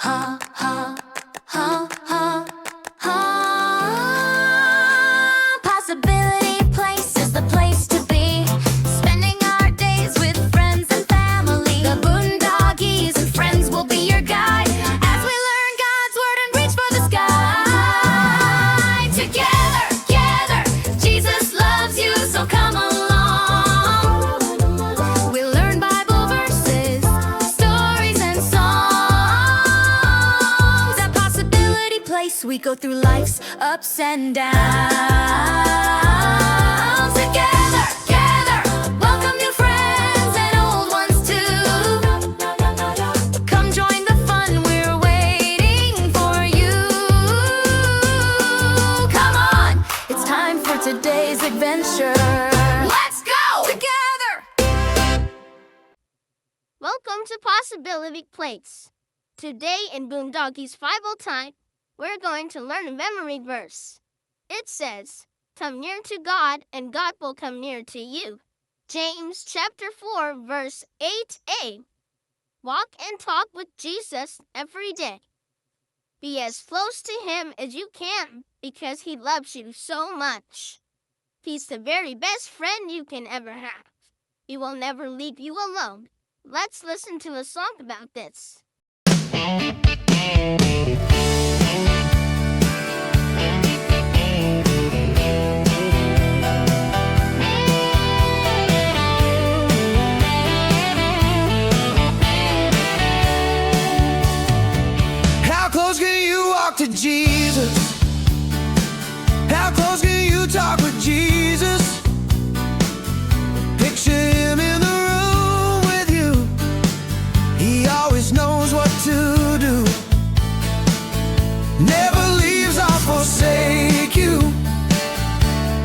ha, ha, ha, ha, ha. Possibility Place is the place to be. Spending our days with friends and family. The Boondoggies and friends will be your guide as we learn God's word and reach for the sky. Together, together, Jesus loves you, so come along. We'll learn Bible verses, stories and songs. At Possibility Place, we go through life's ups and downs. Together, together, welcome new friends and old ones too. Come join the fun, we're waiting for you. Come on, it's time for today's adventure. Let's go! Together! Welcome to Possibility Place. Today in Boondoggies Bible Time, we're going to learn a memory verse. It says, "Come near to God, and God will come near to you." James chapter 4, verse 8a. Walk and talk with Jesus every day. Be as close to him as you can because he loves you so much. He's the very best friend you can ever have. He will never leave you alone. Let's listen to a song about this. How close can you walk to Jesus? How close can you talk with Jesus? Picture him in the room with you. He always knows what to do. Never leaves or forsake you.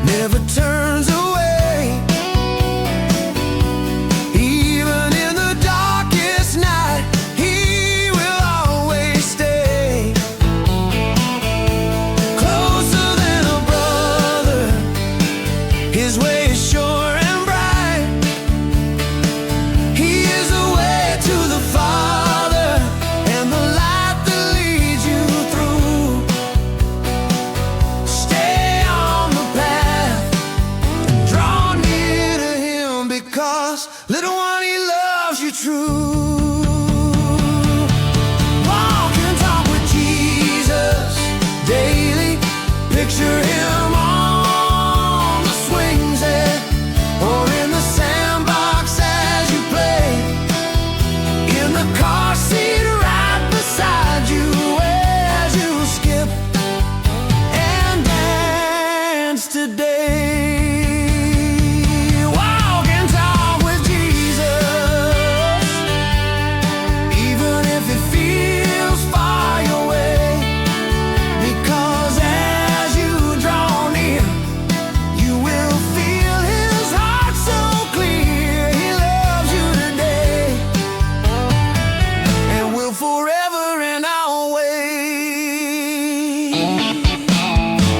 Never turns away. Even in the darkest night, he will always stay. Closer than a brother, his way is sure and bright. He is the way to the Father and the light that leads you through. Stay on the path, draw near to him, because little one, he loves you true. Walk and talk with Jesus daily. Picture him on the swing set or in the sandbox as you play. In the car seat right beside you as you skip and dance today. Walk and talk with Jesus, even if it feels far away, because as you draw near, you will feel his heart so clear. He loves you today and will forever and always.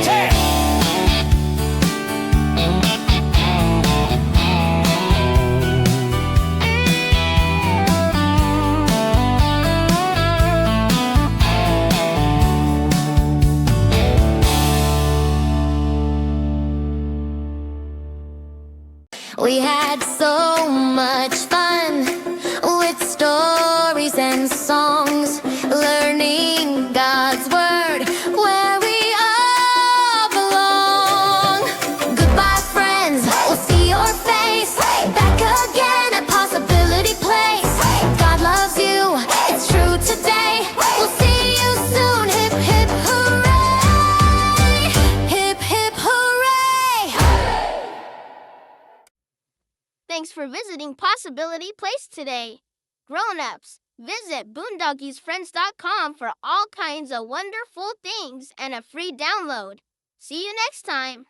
Hey! We had so much fun with stories and songs, learning God's word where we all belong. Goodbye, friends, we'll see your face back again at Possibility Place. God loves you, it's true today. We'll see you soon. Hip, hip, hooray! Hip, hip, hooray! Thanks for visiting Possibility Place today. Grown-ups, visit boondoggiesfriends.com for all kinds of wonderful things and a free download. See you next time.